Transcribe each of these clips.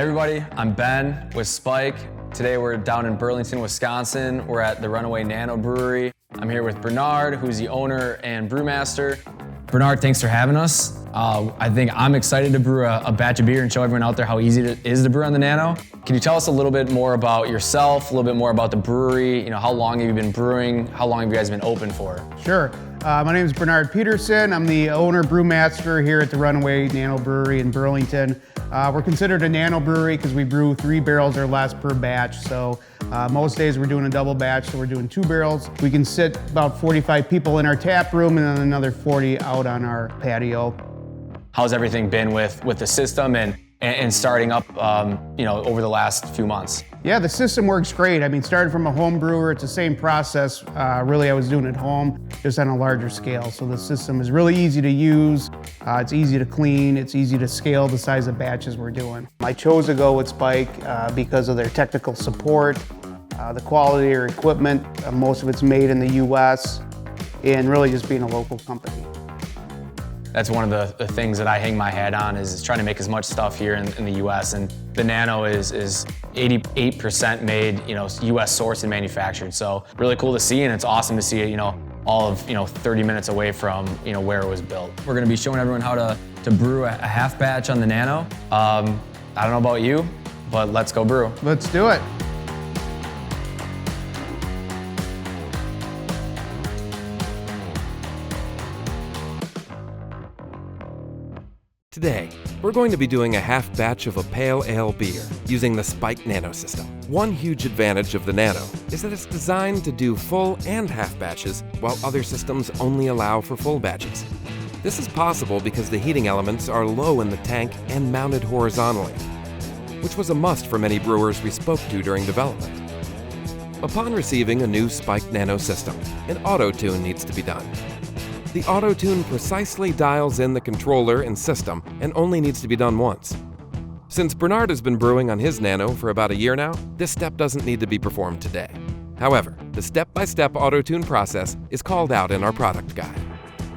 Hey everybody, I'm Ben with Spike. Today we're down in Burlington, Wisconsin. We're at the Runaway Nano Brewery. I'm here with Bernard, who's the owner and brewmaster. Bernard, thanks for having us. I think I'm excited to brew a batch of beer and show everyone out there how easy it is to brew on the Nano. Can you tell us a little bit more about yourself, a little bit more about the brewery? You know, how long have you been brewing? How long have you guys been open for? Sure. My name is Bernard Peterson. I'm the owner brewmaster here at the Runaway Nano Brewery in Burlington. We're considered a nano brewery because we brew 3 barrels or less per batch. So most days we're doing a double batch, so we're doing 2 barrels. We can sit about 45 people in our tap room and then another 40 out on our patio. How's everything been with the system and starting up, over the last few months? Yeah, the system works great. I mean, starting from a home brewer, it's the same process. Really, I was doing at home, just on a larger scale. So the system is really easy to use. It's easy to clean. It's easy to scale the size of batches we're doing. I chose to go with Spike because of their technical support, the quality of their equipment. Most of it's made in the U.S. and really just being a local company. That's one of the things that I hang my hat on is trying to make as much stuff here in the U.S. And the Nano is 88% made, U.S. sourced and manufactured. So really cool to see, and it's awesome to see it, all of 30 minutes away from where it was built. We're going to be showing everyone how to brew a half batch on the Nano. I don't know about you, but let's go brew. Let's do it. Today, we're going to be doing a half batch of a pale ale beer using the Spike Nano system. One huge advantage of the Nano is that it's designed to do full and half batches, while other systems only allow for full batches. This is possible because the heating elements are low in the tank and mounted horizontally, which was a must for many brewers we spoke to during development. Upon receiving a new Spike Nano system, an auto-tune needs to be done. The auto-tune precisely dials in the controller and system and only needs to be done once. Since Bernard has been brewing on his Nano for about a year now, this step doesn't need to be performed today. However, the step-by-step auto-tune process is called out in our product guide.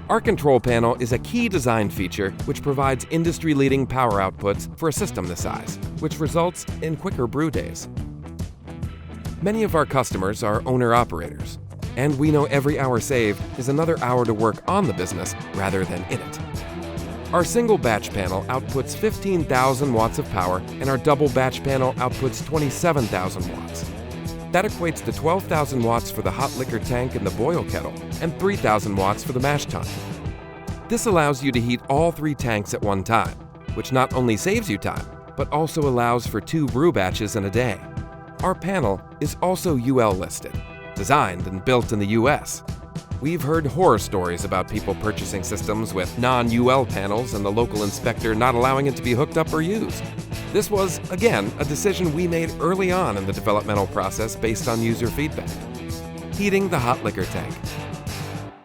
Our control panel is a key design feature which provides industry-leading power outputs for a system this size, which results in quicker brew days. Many of our customers are owner-operators, and we know every hour saved is another hour to work on the business rather than in it. Our single batch panel outputs 15,000 watts of power, and our double batch panel outputs 27,000 watts. That equates to 12,000 watts for the hot liquor tank and the boil kettle, and 3,000 watts for the mash tun. This allows you to heat all 3 tanks at one time, which not only saves you time, but also allows for 2 brew batches in a day. Our panel is also UL listed, designed and built in the US. We've heard horror stories about people purchasing systems with non-UL panels and the local inspector not allowing it to be hooked up or used. This was, again, a decision we made early on in the developmental process based on user feedback. Heating the hot liquor tank.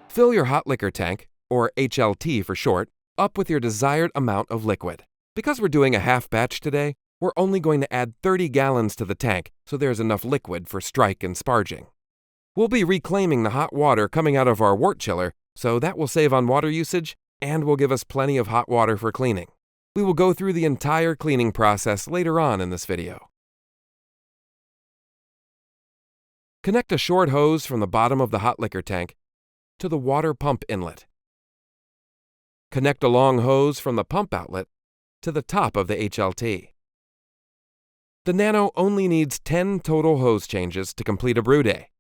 Fill your hot liquor tank, or HLT for short, up with your desired amount of liquid. Because we're doing a half batch today, we're only going to add 30 gallons to the tank, so there's enough liquid for strike and sparging. We'll be reclaiming the hot water coming out of our Wort chiller, so that will save on water usage and will give us plenty of hot water for cleaning. We will go through the entire cleaning process later on in this video. Connect a short hose from the bottom of the hot liquor tank to the water pump inlet. Connect a long hose from the pump outlet to the top of the HLT. The Nano only needs 10 total hose changes to complete a brew day.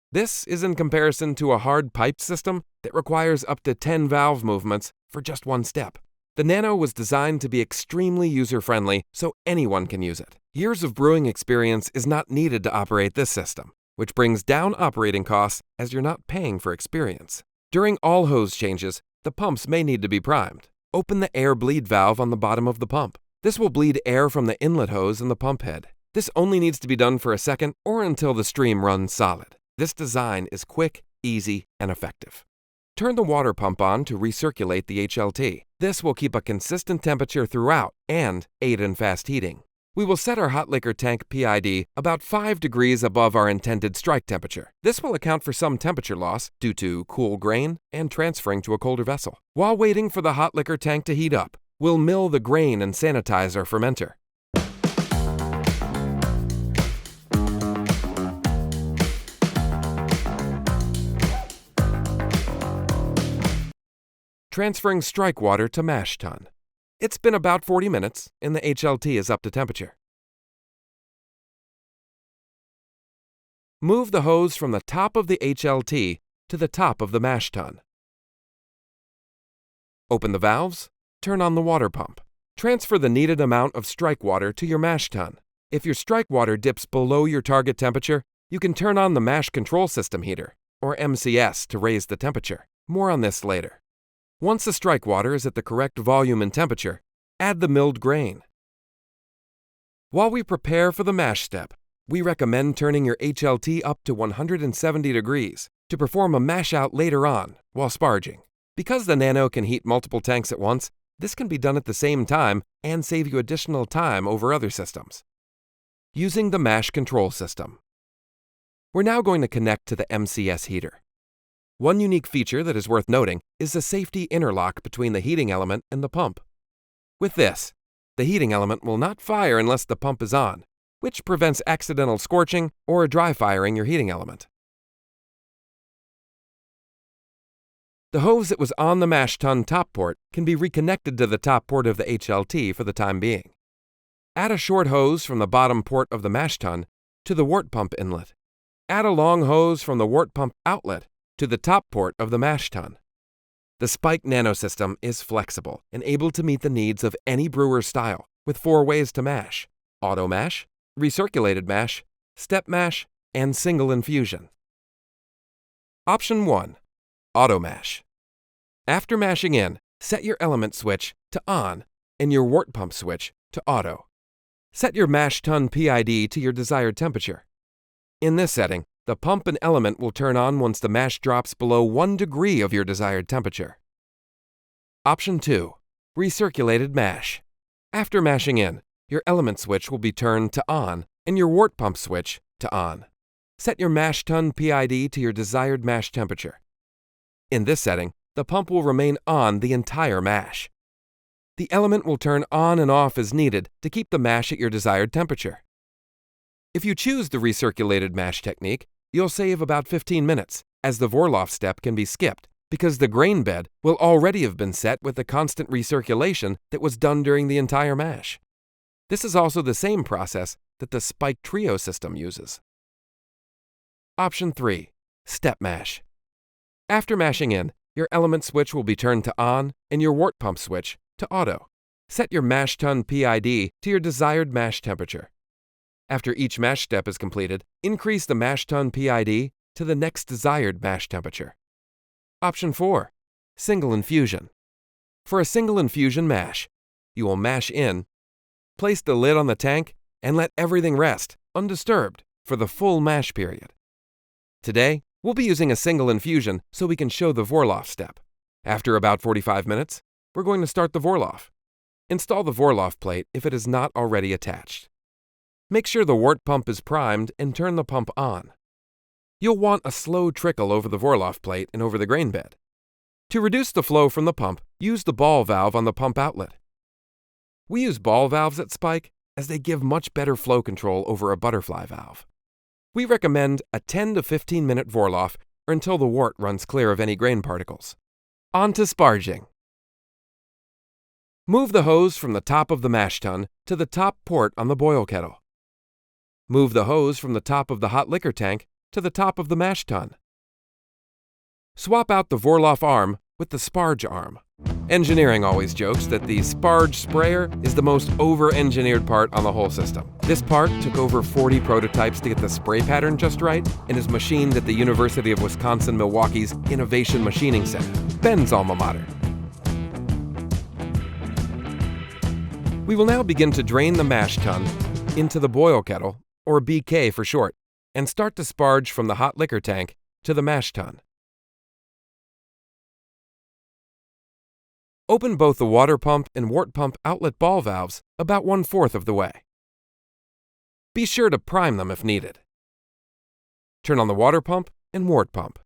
This is in comparison to a hard pipe system that requires up to 10 valve movements for just one step. The Nano was designed to be extremely user-friendly so anyone can use it. Years of brewing experience is not needed to operate this system, which brings down operating costs as you're not paying for experience. During all hose changes, the pumps may need to be primed. Open the air bleed valve on the bottom of the pump. This will bleed air from the inlet hose and the pump head. This only needs to be done for a second or until the stream runs solid. This design is quick, easy, and effective. Turn the water pump on to recirculate the HLT. This will keep a consistent temperature throughout and aid in fast heating. We will set our hot liquor tank PID about 5 degrees above our intended strike temperature. This will account for some temperature loss due to cool grain and transferring to a colder vessel. While waiting for the hot liquor tank to heat up, we'll mill the grain and sanitize our fermenter. transferring strike water to mash tun. It's been about 40 minutes, and the HLT is up to temperature. Move the hose from the top of the HLT to the top of the mash tun. Open the valves, turn on the water pump. Transfer the needed amount of strike water to your mash tun. If your strike water dips below your target temperature, you can turn on the mash control system heater, or MCS, to raise the temperature. More on this later. Once the strike water is at the correct volume and temperature, add the milled grain. While we prepare for the mash step, we recommend turning your HLT up to 170 degrees to perform a mash out later on while sparging. Because the Nano can heat multiple tanks at once, this can be done at the same time and save you additional time over other systems. Using the mash control system. We're now going to connect to the MCS heater. One unique feature that is worth noting is the safety interlock between the heating element and the pump. With this, the heating element will not fire unless the pump is on, which prevents accidental scorching or dry firing your heating element. The hose that was on the mash tun top port can be reconnected to the top port of the HLT for the time being. Add a short hose from the bottom port of the mash tun to the Wort pump inlet. Add a long hose from the Wort pump outlet to the top port of the mash tun. The Spike Nano system is flexible and able to meet the needs of any brewer style with 4 ways to mash: auto mash, recirculated mash, step mash, and single infusion. Option 1. Auto mash. After mashing in, set your element switch to on and your Wort pump switch to auto. Set your mash tun PID to your desired temperature. In this setting, the pump and element will turn on once the mash drops below 1 degree of your desired temperature. Option 2. Recirculated mash. After mashing in, your element switch will be turned to on and your Wort pump switch to on. Set your mash tun PID to your desired mash temperature. In this setting, the pump will remain on the entire mash. The element will turn on and off as needed to keep the mash at your desired temperature. If you choose the recirculated mash technique, you'll save about 15 minutes, as the Vorloff step can be skipped because the grain bed will already have been set with the constant recirculation that was done during the entire mash. This is also the same process that the Spike Trio system uses. Option 3. Step mash. After mashing in, your element switch will be turned to on and your Wort pump switch to auto. Set your mash tun PID to your desired mash temperature. After each mash step is completed, increase the mash tun PID to the next desired mash temperature. Option 4. Single infusion. For a single infusion mash, you will mash in, place the lid on the tank, and let everything rest, undisturbed, for the full mash period. Today, we'll be using a single infusion so we can show the Vorloff step. After about 45 minutes, we're going to start the Vorloff. Install the Vorloff plate if it is not already attached. Make sure the Wort pump is primed and turn the pump on. You'll want a slow trickle over the Vorloff plate and over the grain bed. To reduce the flow from the pump, use the ball valve on the pump outlet. We use ball valves at Spike as they give much better flow control over a butterfly valve. We recommend a 10 to 15 minute Vorloff or until the Wort runs clear of any grain particles. On to sparging. Move the hose from the top of the mash tun to the top port on the boil kettle. Move the hose from the top of the hot liquor tank to the top of the mash tun. Swap out the Vorloff arm with the sparge arm. Engineering always jokes that the sparge sprayer is the most over-engineered part on the whole system. This part took over 40 prototypes to get the spray pattern just right and is machined at the University of Wisconsin-Milwaukee's Innovation Machining Center, Ben's alma mater. We will now begin to drain the mash tun into the boil kettle, or BK for short, and start to sparge from the hot liquor tank to the mash tun. Open both the water pump and Wort pump outlet ball valves about 1/4 of the way. Be sure to prime them if needed. Turn on the water pump and Wort pump.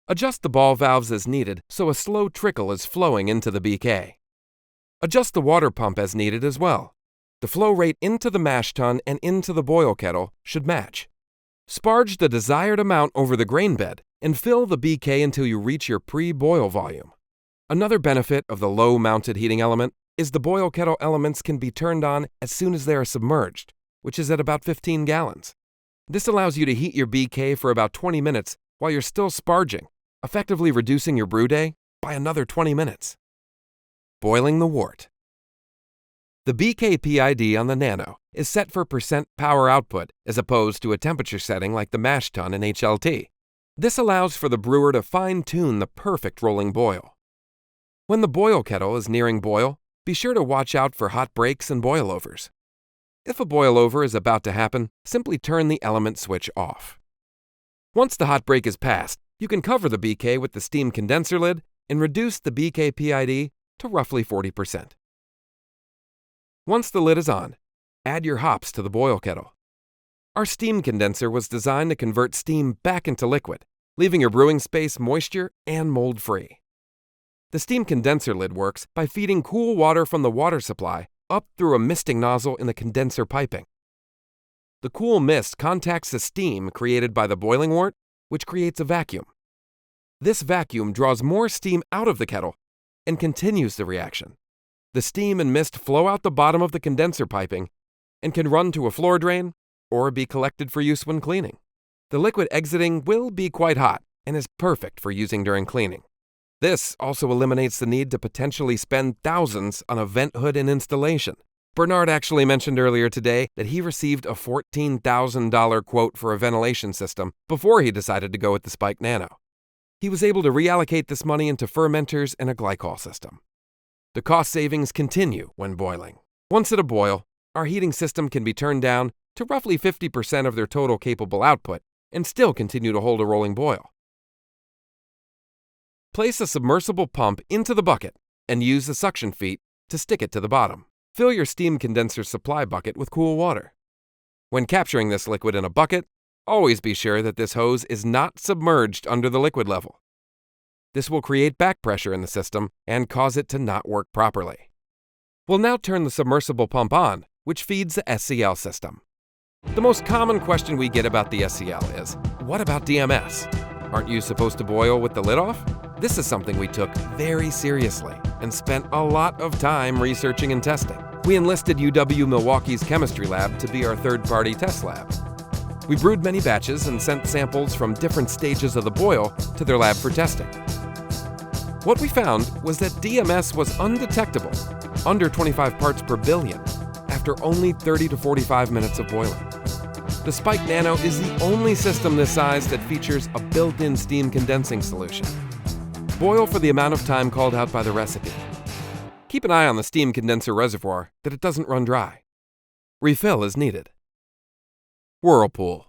Adjust the ball valves as needed so a slow trickle is flowing into the BK. Adjust the water pump as needed as well. The flow rate into the mash tun and into the boil kettle should match. Sparge the desired amount over the grain bed and fill the BK until you reach your pre-boil volume. Another benefit of the low-mounted heating element is the boil kettle elements can be turned on as soon as they are submerged, which is at about 15 gallons. This allows you to heat your BK for about 20 minutes while you're still sparging, effectively reducing your brew day by another 20 minutes. Boiling the wort. The BK PID on the Nano is set for percent power output as opposed to a temperature setting like the mash tun in HLT. This allows for the brewer to fine-tune the perfect rolling boil. When the boil kettle is nearing boil, be sure to watch out for hot breaks and boilovers. If a boilover is about to happen, simply turn the element switch off. Once the hot break is passed, you can cover the BK with the steam condenser lid and reduce the BK PID to roughly 40%. Once the lid is on, add your hops to the boil kettle. Our steam condenser was designed to convert steam back into liquid, leaving your brewing space moisture and mold-free. The steam condenser lid works by feeding cool water from the water supply up through a misting nozzle in the condenser piping. The cool mist contacts the steam created by the boiling wort, which creates a vacuum. This vacuum draws more steam out of the kettle and continues the reaction. The steam and mist flow out the bottom of the condenser piping and can run to a floor drain or be collected for use when cleaning. The liquid exiting will be quite hot and is perfect for using during cleaning. This also eliminates the need to potentially spend thousands on a vent hood and installation. Bernard actually mentioned earlier today that he received a $14,000 quote for a ventilation system before he decided to go with the Spike Nano. He was able to reallocate this money into fermenters and a glycol system. The cost savings continue when boiling. Once at a boil, our heating system can be turned down to roughly 50% of their total capable output and still continue to hold a rolling boil. Place a submersible pump into the bucket and use the suction feet to stick it to the bottom. Fill your steam condenser supply bucket with cool water. When capturing this liquid in a bucket, always be sure that this hose is not submerged under the liquid level. This will create back pressure in the system and cause it to not work properly. We'll now turn the submersible pump on, which feeds the SCL system. The most common question we get about the SCL is, what about DMS? Aren't you supposed to boil with the lid off? This is something we took very seriously and spent a lot of time researching and testing. We enlisted UW-Milwaukee's chemistry lab to be our third-party test lab. We brewed many batches and sent samples from different stages of the boil to their lab for testing. What we found was that DMS was undetectable, under 25 parts per billion, after only 30 to 45 minutes of boiling. The Spike Nano is the only system this size that features a built-in steam condensing solution. Boil for the amount of time called out by the recipe. Keep an eye on the steam condenser reservoir that it doesn't run dry. Refill as needed. Whirlpool.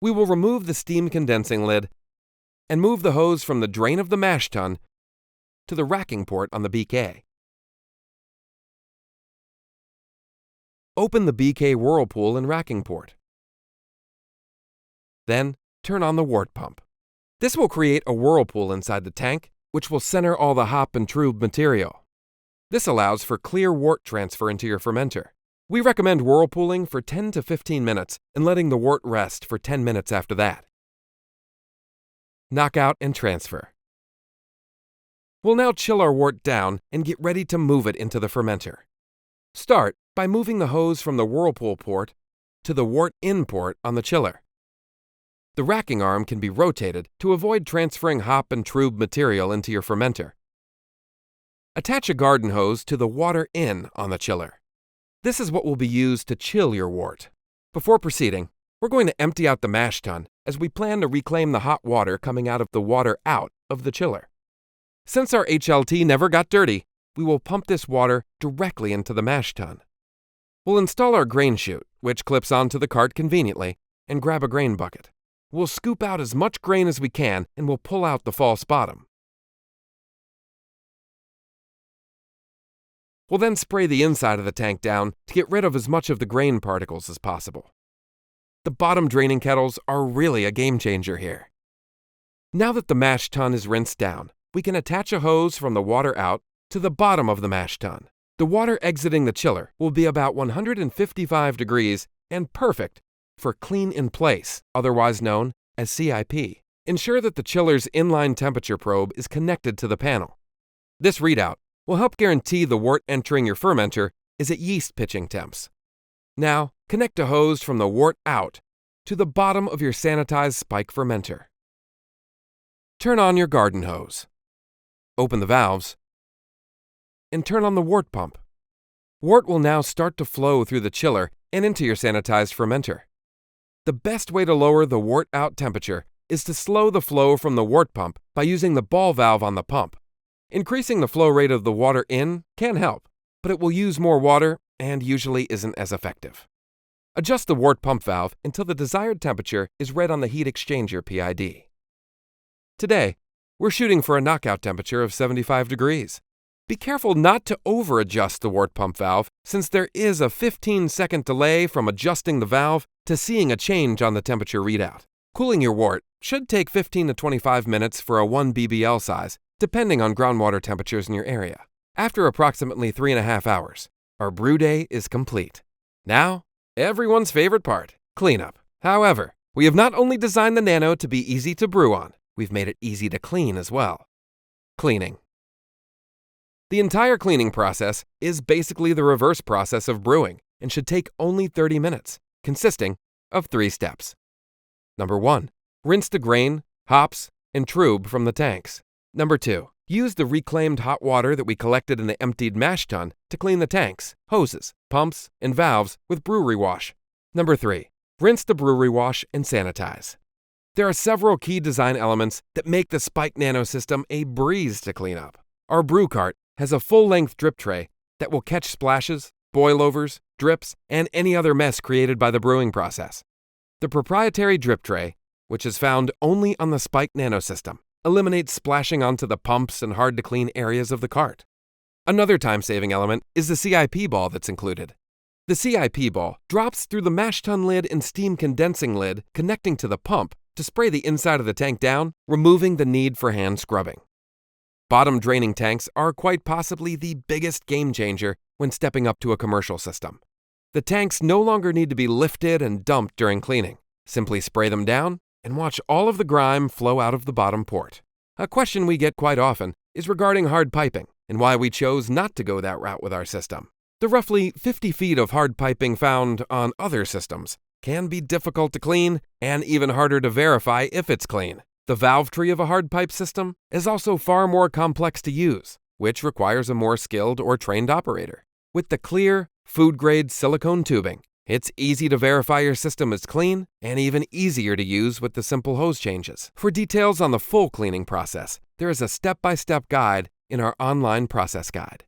We will remove the steam condensing lid and move the hose from the drain of the mash tun to the racking port on the BK. Open the BK Whirlpool and racking port. Then, turn on the wort pump. This will create a whirlpool inside the tank, which will center all the hop and trub material. This allows for clear wort transfer into your fermenter. We recommend whirlpooling for 10 to 15 minutes and letting the wort rest for 10 minutes after that. Knock out and transfer. We'll now chill our wort down and get ready to move it into the fermenter. Start by moving the hose from the whirlpool port to the wort in port on the chiller. The racking arm can be rotated to avoid transferring hop and trub material into your fermenter. Attach a garden hose to the water in on the chiller. This is what will be used to chill your wort. Before proceeding, we're going to empty out the mash tun as we plan to reclaim the hot water coming out of the water out of the chiller. Since our HLT never got dirty, we will pump this water directly into the mash tun. We'll install our grain chute, which clips onto the cart conveniently, and grab a grain bucket. We'll scoop out as much grain as we can and we'll pull out the false bottom. We'll then spray the inside of the tank down to get rid of as much of the grain particles as possible. The bottom draining kettles are really a game changer here. Now that the mash tun is rinsed down, we can attach a hose from the water out to the bottom of the mash tun. The water exiting the chiller will be about 155 degrees and perfect for clean in place, otherwise known as CIP. ensure that the chiller's inline temperature probe is connected to the panel. This readout will help guarantee the wort entering your fermenter is at yeast pitching temps. Now, connect a hose from the wort out to the bottom of your sanitized spike fermenter. Turn on your garden hose. Open the valves and turn on the wort pump. Wort will now start to flow through the chiller and into your sanitized fermenter. The best way to lower the wort out temperature is to slow the flow from the wort pump by using the ball valve on the pump. Increasing the flow rate of the water in can help, but it will use more water and usually isn't as effective. Adjust the wort pump valve until the desired temperature is read on the heat exchanger PID. Today, we're shooting for a knockout temperature of 75 degrees. Be careful not to over-adjust the wort pump valve, since there is a 15-second delay from adjusting the valve to seeing a change on the temperature readout. Cooling your wort should take 15 to 25 minutes for a 1 BBL size, depending on groundwater temperatures in your area. After approximately 3.5 hours, our brew day is complete. Now, everyone's favorite part, cleanup. However, we have not only designed the Nano to be easy to brew on, we've made it easy to clean as well. Cleaning. The entire cleaning process is basically the reverse process of brewing and should take only 30 minutes, consisting of 3 steps. Number 1. Rinse the grain, hops, and trub from the tanks. Number 2. Use the reclaimed hot water that we collected in the emptied mash tun to clean the tanks, hoses, pumps, and valves with brewery wash. Number 3. Rinse the brewery wash and sanitize. There are several key design elements that make the Spike Nano system a breeze to clean up. Our brew cart has a full-length drip tray that will catch splashes, boilovers, drips, and any other mess created by the brewing process. The proprietary drip tray, which is found only on the Spike Nano system, eliminates splashing onto the pumps and hard-to-clean areas of the cart. Another time-saving element is the CIP ball that's included. The CIP ball drops through the mash tun lid and steam condensing lid connecting to the pump to spray the inside of the tank down, removing the need for hand scrubbing. Bottom draining tanks are quite possibly the biggest game changer when stepping up to a commercial system. The tanks no longer need to be lifted and dumped during cleaning. Simply spray them down and watch all of the grime flow out of the bottom port. A question we get quite often is regarding hard piping and why we chose not to go that route with our system. The roughly 50 feet of hard piping found on other systems can be difficult to clean and even harder to verify if it's clean. The valve tree of a hard pipe system is also far more complex to use, which requires a more skilled or trained operator. With the clear, food-grade silicone tubing, it's easy to verify your system is clean and even easier to use with the simple hose changes. For details on the full cleaning process, there is a step-by-step guide in our online process guide.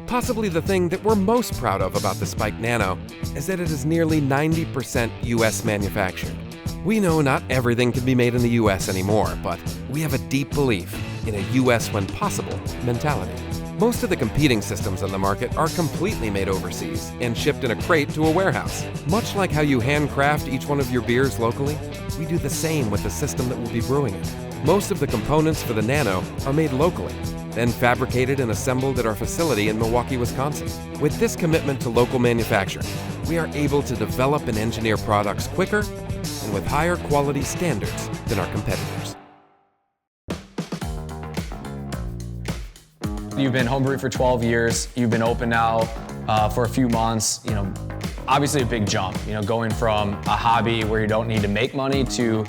Possibly the thing that we're most proud of about the Spike Nano is that it is nearly 90% US manufactured. We know not everything can be made in the US anymore, but we have a deep belief in a US when possible mentality. Most of the competing systems on the market are completely made overseas and shipped in a crate to a warehouse. Much like how you handcraft each one of your beers locally, we do the same with the system that we'll be brewing in. Most of the components for the Nano are made locally, then fabricated and assembled at our facility in Milwaukee, Wisconsin. With this commitment to local manufacturing, we are able to develop and engineer products quicker and with higher quality standards than our competitors. You've been homebrewing for 12 years. You've been open now for a few months. Obviously a big jump. Going from a hobby where you don't need to make money to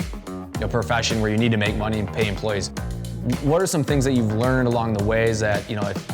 a profession where you need to make money and pay employees. What are some things that you've learned along the ways that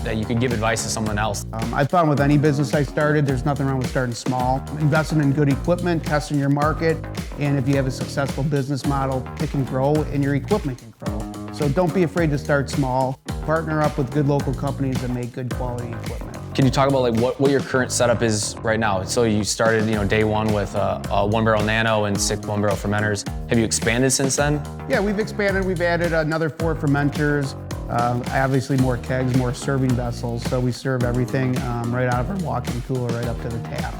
that you could give advice to someone else? I found with any business I started, there's nothing wrong with starting small. Investing in good equipment, testing your market, and if you have a successful business model, it can grow and your equipment can grow. So don't be afraid to start small. Partner up with good local companies that make good quality equipment. Can you talk about what your current setup is right now? So you started day one with a 1-barrel Nano and 6 1-barrel fermenters. Have you expanded since then? Yeah, we've expanded. We've added another 4 fermenters, obviously more kegs, more serving vessels. So we serve everything right out of our walk-in cooler right up to the tap.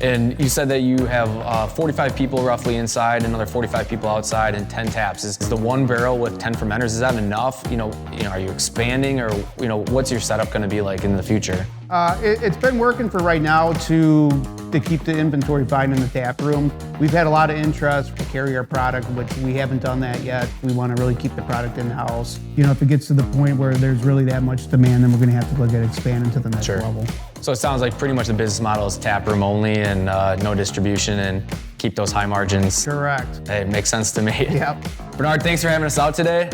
And you said that you have 45 people roughly inside, another 45 people outside, and 10 taps. Is the one barrel with 10 fermenters, is that enough? Are you expanding, or what's your setup going to be like in the future? It's been working for right now to keep the inventory fine in the tap room. We've had a lot of interest to carry our product, which we haven't done that yet. We want to really keep the product in-house. If it gets to the point where there's really that much demand, then we're going to have to look at expanding to the next level. So it sounds like pretty much the business model is tap room only and no distribution, and keep those high margins. Correct. Hey, it makes sense to me. Yep. Bernard, thanks for having us out today.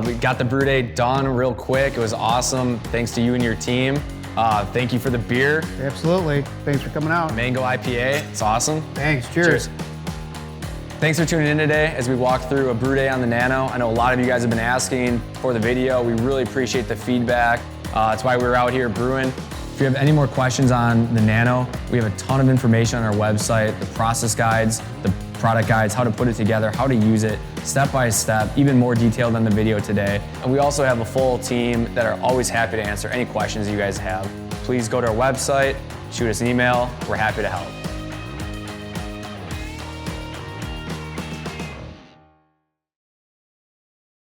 We got the brew day done real quick. It was awesome. Thanks to you and your team. Thank you for the beer. Absolutely. Thanks for coming out. Mango IPA. It's awesome. Thanks. Cheers. Thanks for tuning in today as we walk through a brew day on the Nano. I know a lot of you guys have been asking for the video. We really appreciate the feedback. That's why we were out here brewing. If you have any more questions on the Nano, we have a ton of information on our website, the process guides, the product guides, how to put it together, how to use it, step by step, even more detailed than the video today. And we also have a full team that are always happy to answer any questions you guys have. Please go to our website, shoot us an email. We're happy to help.